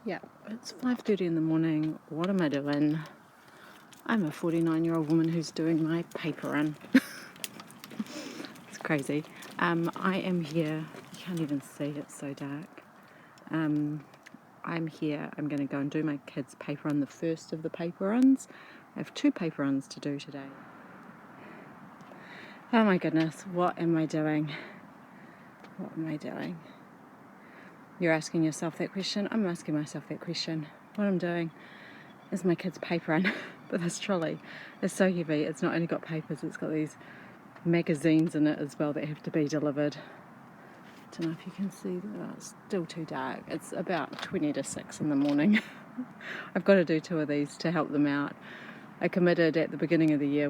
Yeah, it's 5:30 in the morning. What am I doing? I'm a 49-year-old woman who's doing my paper run. It's crazy. I am here. You can't even see, it's so dark. I'm here. I'm going to go and do my kids' paper run, the first of the paper runs. I have 2 paper runs to do today. Oh my goodness, what am I doing? What am I doing? You're asking yourself that question. I'm asking myself that question. What I'm doing is my kids' paper run. But this trolley is so heavy. It's not only got papers, it's got these magazines in it as well that have to be delivered. I don't know if you can see that. It's still too dark. It's about 20 to 6 in the morning. I've got to do 2 of these to help them out. I committed at the beginning of the year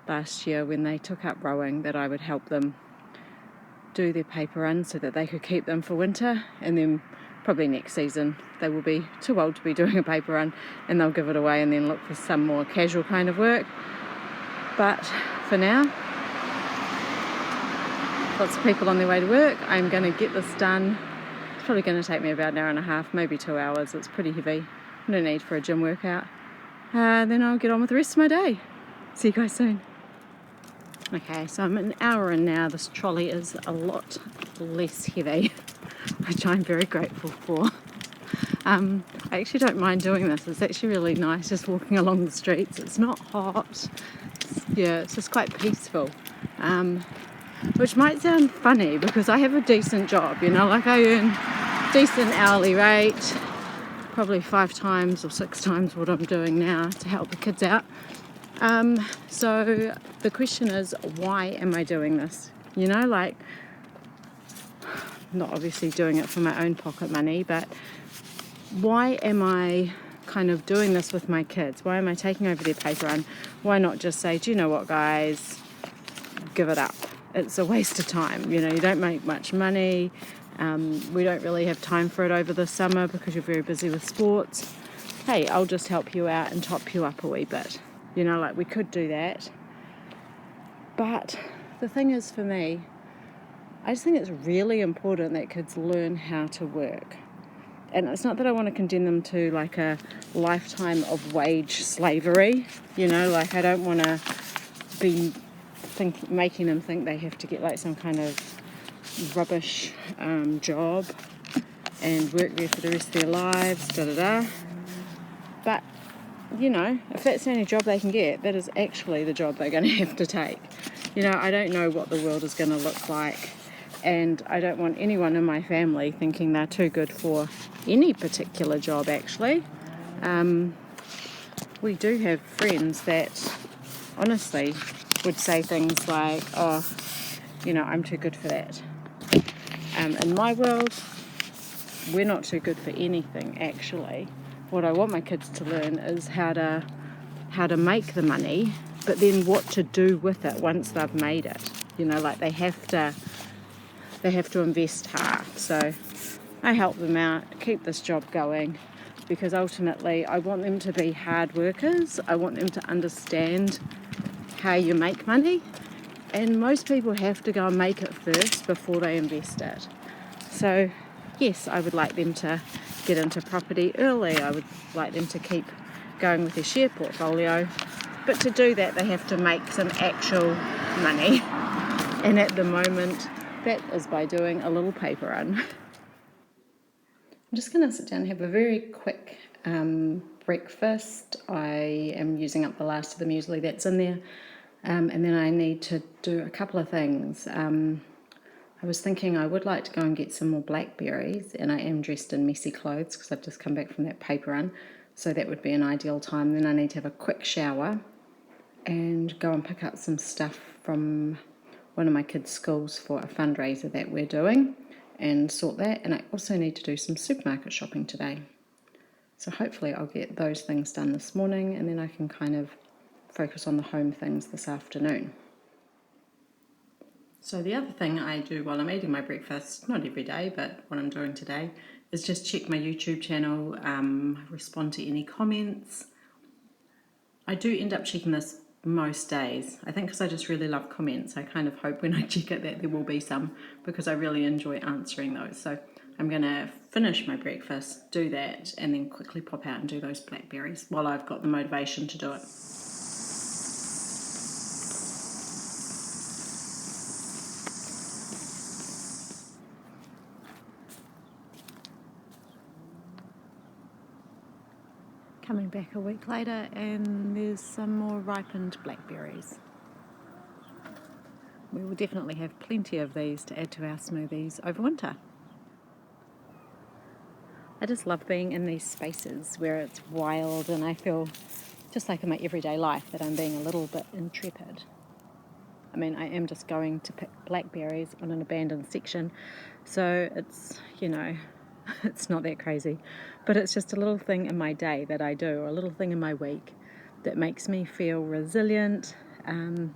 last year when they took up rowing, that I would help them do their paper run so that they could keep them for winter, and then probably next season they will be too old to be doing a paper run and they'll give it away and then look for some more casual kind of work. But for now, lots of people on their way to work. I'm going to get this done. It's probably going to take me about an hour and a half, maybe 2 hours. It's pretty heavy. No need for a gym workout. Then I'll get on with the rest of my day. See you guys soon. Okay, so I'm an hour in now. This trolley is a lot less heavy, which I'm very grateful for. I actually don't mind doing this. It's actually really nice just walking along the streets. It's not hot. It's just quite peaceful. Which might sound funny because I have a decent job, like I earn decent hourly rate, probably 5 times or 6 times what I'm doing now to help the kids out. So the question is, why am I doing this? Not obviously doing it for my own pocket money, but why am I kind of doing this with my kids? Why am I taking over their paper run? Why not just say, do you know what, guys, give it up? It's a waste of time. You don't make much money. We don't really have time for it over the summer because you're very busy with sports. Hey, I'll just help you out and top you up a wee bit. We could do that. But the thing is, for me, I just think it's really important that kids learn how to work. And it's not that I want to condemn them to like a lifetime of wage slavery. I don't want to be making them think they have to get like some kind of rubbish job and work there for the rest of their lives, But if that's the only job they can get, that is actually the job they're going to have to take. I don't know what the world is going to look like, and I don't want anyone in my family thinking they're too good for any particular job, actually. We do have friends that honestly would say things like, I'm too good for that. In my world, we're not too good for anything, actually. What I want my kids to learn is how to make the money, but then what to do with it once they've made it. They have to invest half. So I help them out, keep this job going, because ultimately I want them to be hard workers. I want them to understand how you make money, and most people have to go and make it first before they invest it. So yes, I would like them to get into property early. I would like them to keep going with their share portfolio, but to do that they have to make some actual money, and at the moment that is by doing a little paper run. I'm just going to sit down and have a very quick breakfast. I am using up the last of the muesli that's in there, and then I need to do a couple of things. I was thinking I would like to go and get some more blackberries, and I am dressed in messy clothes because I've just come back from that paper run, so that would be an ideal time. Then I need to have a quick shower and go and pick up some stuff from one of my kids' schools for a fundraiser that we're doing and sort that. And I also need to do some supermarket shopping today. So hopefully I'll get those things done this morning, and then I can kind of focus on the home things this afternoon. So the other thing I do while I'm eating my breakfast, not every day, but what I'm doing today, is just check my YouTube channel, respond to any comments. I do end up checking this most days. I think because I just really love comments. I kind of hope when I check it that there will be some, because I really enjoy answering those. So I'm going to finish my breakfast, do that, and then quickly pop out and do those blackberries while I've got the motivation to do it. Coming back a week later, and there's some more ripened blackberries. We will definitely have plenty of these to add to our smoothies over winter. I just love being in these spaces where it's wild, and I feel just like in my everyday life that I'm being a little bit intrepid. I mean, I am just going to pick blackberries on an abandoned section, so it's, you know, it's not that crazy, but it's just a little thing in my day that I do, or a little thing in my week that makes me feel resilient, and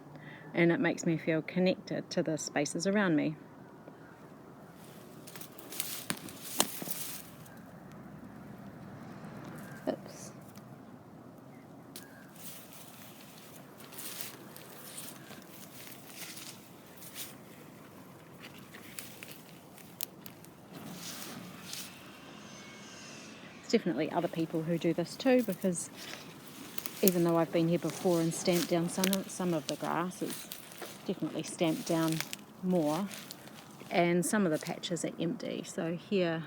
it makes me feel connected to the spaces around me. Oops. There's definitely other people who do this too, because even though I've been here before and stamped down some of the grass, it's definitely stamped down more, and some of the patches are empty. So here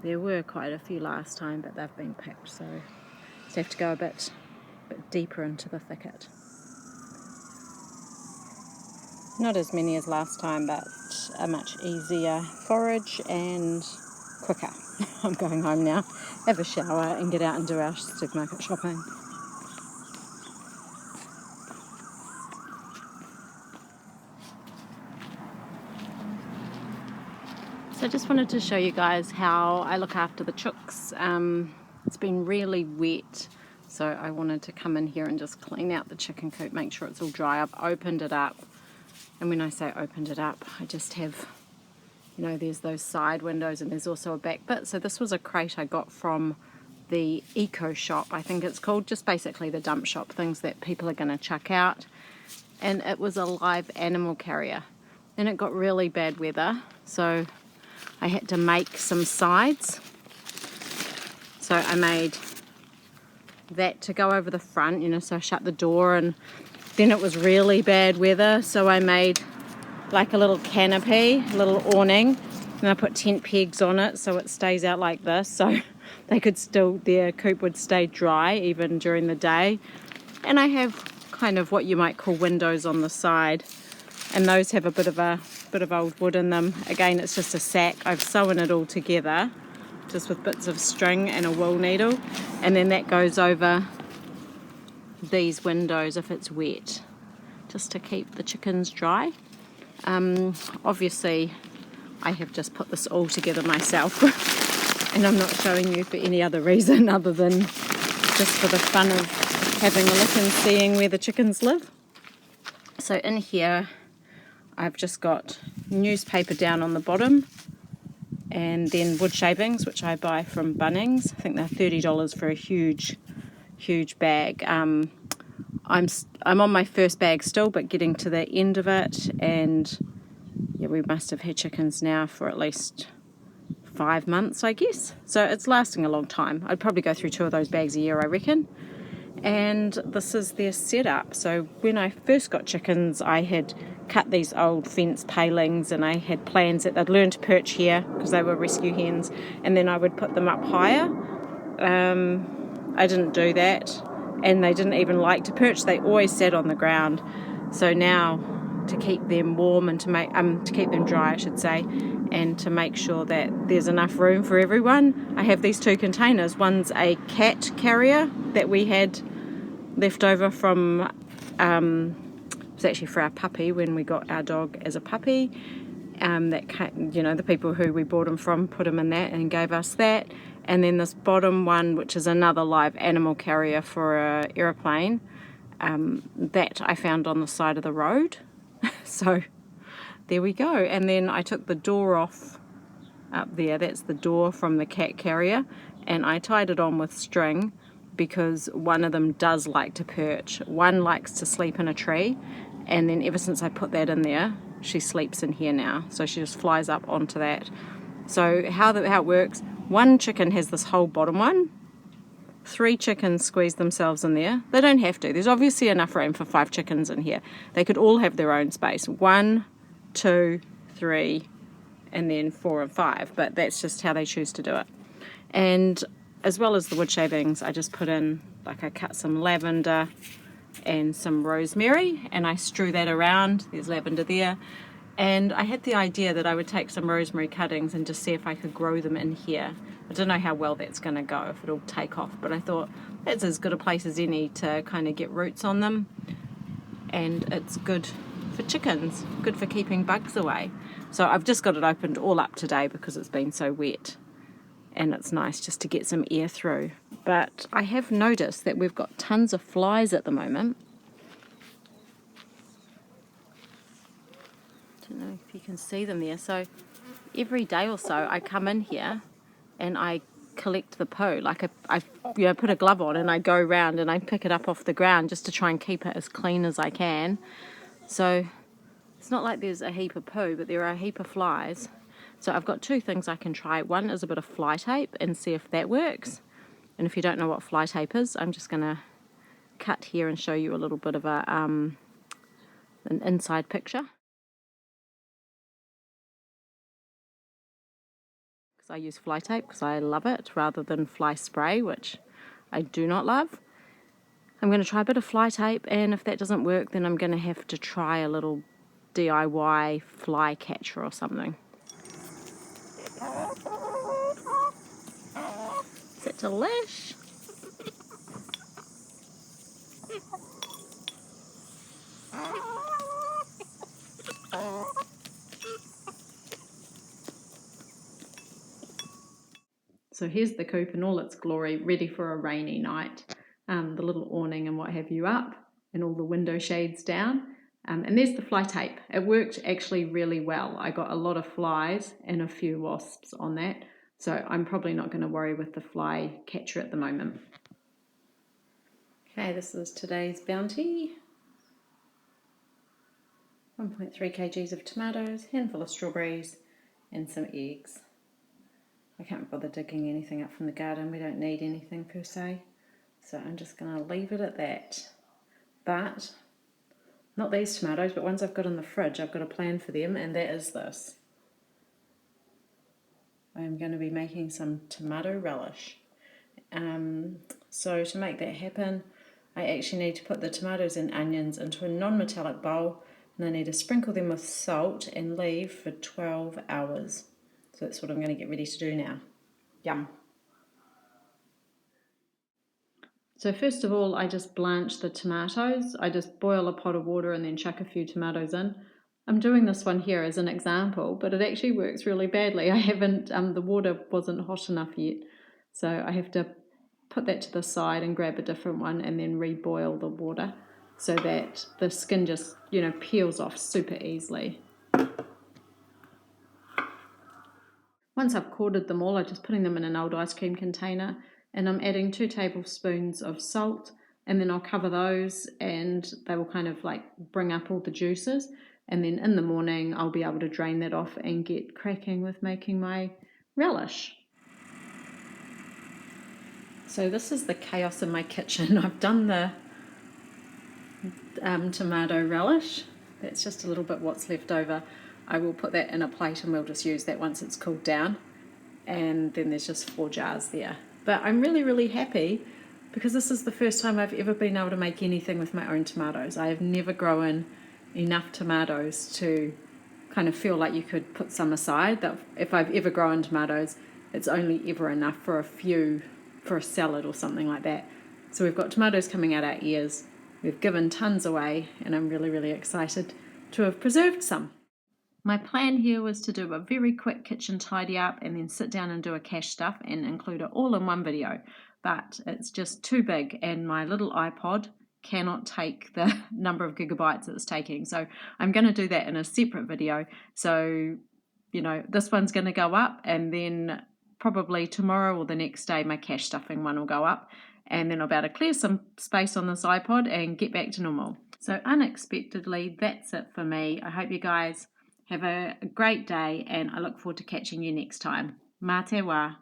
there were quite a few last time, but they've been picked, so just have to go a bit deeper into the thicket. Not as many as last time, but a much easier forage and quicker. I'm going home now, have a shower and get out and do our supermarket shopping. So I just wanted to show you guys how I look after the chooks. It's been really wet, so I wanted to come in here and just clean out the chicken coop, make sure it's all dry. I've opened it up, and when I say opened it up, I just have, you know, there's those side windows and there's also a back bit. So this was a crate I got from the eco shop, I think it's called, just basically the dump shop, things that people are going to chuck out. And it was a live animal carrier. Then it got really bad weather, so I had to make some sides. So I made that to go over the front, you know, so I shut the door, and then it was really bad weather, so I made like a little canopy, a little awning, and I put tent pegs on it so it stays out like this, so they could still, their coop would stay dry even during the day. And I have kind of what you might call windows on the side, and those have a bit of old wood in them. Again, it's just a sack. I've sewn it all together just with bits of string and a wool needle, and then that goes over these windows if it's wet, just to keep the chickens dry. Obviously I have just put this all together myself and I'm not showing you for any other reason other than just for the fun of having a look and seeing where the chickens live. So in here I've just got newspaper down on the bottom, and then wood shavings, which I buy from Bunnings. I think they're $30 for a huge bag. I'm on my first bag still, but getting to the end of it, and yeah, we must have had chickens now for at least 5 months, I guess. So it's lasting a long time. I'd probably go through 2 of those bags a year, I reckon. And this is their setup. So when I first got chickens, I had cut these old fence palings, and I had plans that they'd learn to perch here because they were rescue hens, and then I would put them up higher. I didn't do that, and they didn't even like to perch. They always sat on the ground. So now, to keep them warm and to keep them dry, I should say, and to make sure that there's enough room for everyone, I have these 2 containers. One's a cat carrier that we had left over from, it was actually for our puppy when we got our dog as a puppy. The people who we bought him from put him in that and gave us that. And then this bottom one, which is another live animal carrier for an aeroplane, that I found on the side of the road. So there we go. And then I took the door off up there. That's the door from the cat carrier, and I tied it on with string because one of them does like to perch. One likes to sleep in a tree, and then ever since I put that in there, she sleeps in here now. So she just flies up onto that. So how it works, one chicken has this whole bottom one, 3 chickens squeeze themselves in there. They don't have to. There's obviously enough room for 5 chickens in here. They could all have their own space. 1, 2, 3, and then 4 and 5, but that's just how they choose to do it. And as well as the wood shavings, I just put in, like I cut some lavender and some rosemary, and I strew that around. There's lavender there. And I had the idea that I would take some rosemary cuttings and just see if I could grow them in here. I don't know how well that's going to go, if it'll take off, but I thought that's as good a place as any to kind of get roots on them. And it's good for chickens, good for keeping bugs away. So I've just got it opened all up today because it's been so wet. And it's nice just to get some air through. But I have noticed that we've got tons of flies at the moment. Don't know if you can see them there. So every day or so I come in here and I collect the poo. Like I put a glove on and I go around and I pick it up off the ground just to try and keep it as clean as I can. So it's not like there's a heap of poo, but there are a heap of flies. So I've got 2 things I can try. One is a bit of fly tape and see if that works. And if you don't know what fly tape is, I'm just going to cut here and show you a little bit of an inside picture. I use fly tape because I love it rather than fly spray, which I do not love. I'm going to try a bit of fly tape, and if that doesn't work, then I'm going to have to try a little DIY fly catcher or something. Is that delish? So here's the coop in all its glory, ready for a rainy night. The little awning and what have you up, and all the window shades down. And there's the fly tape. It worked actually really well. I got a lot of flies and a few wasps on that. So I'm probably not going to worry with the fly catcher at the moment. Okay, this is today's bounty. 1.3 kgs of tomatoes, handful of strawberries, and some eggs. I can't bother digging anything up from the garden. We don't need anything per se. So I'm just going to leave it at that. But, not these tomatoes, but ones I've got in the fridge. I've got a plan for them, and that is this. I'm going to be making some tomato relish. So to make that happen, I actually need to put the tomatoes and onions into a non-metallic bowl, and I need to sprinkle them with salt and leave for 12 hours. So that's what I'm going to get ready to do now. Yum. So first of all, I just blanch the tomatoes. I just boil a pot of water and then chuck a few tomatoes in. I'm doing this one here as an example, but it actually works really badly. I haven't, the water wasn't hot enough yet. So I have to put that to the side and grab a different one and then reboil the water so that the skin just, peels off super easily. Once I've quartered them all, I'm just putting them in an old ice cream container, and I'm adding 2 tablespoons of salt, and then I'll cover those and they will kind of like bring up all the juices, and then in the morning I'll be able to drain that off and get cracking with making my relish. So this is the chaos in my kitchen. I've done the tomato relish. That's just a little bit what's left over. I will put that in a plate and we'll just use that once it's cooled down. And then there's just 4 jars there. But I'm really, really happy because this is the first time I've ever been able to make anything with my own tomatoes. I have never grown enough tomatoes to kind of feel like you could put some aside. That if I've ever grown tomatoes, it's only ever enough for a few, for a salad or something like that. So we've got tomatoes coming out our ears. We've given tons away, and I'm really, really excited to have preserved some. My plan here was to do a very quick kitchen tidy up and then sit down and do a cache stuff and include it all in one video, but it's just too big and my little iPod cannot take the number of gigabytes it's taking. So I'm going to do that in a separate video. So, this one's going to go up, and then probably tomorrow or the next day my cache stuffing one will go up, and then I'll be able to clear some space on this iPod and get back to normal. So unexpectedly, that's it for me. I hope you guys Have a great day, and I look forward to catching you next time. Mā te wā.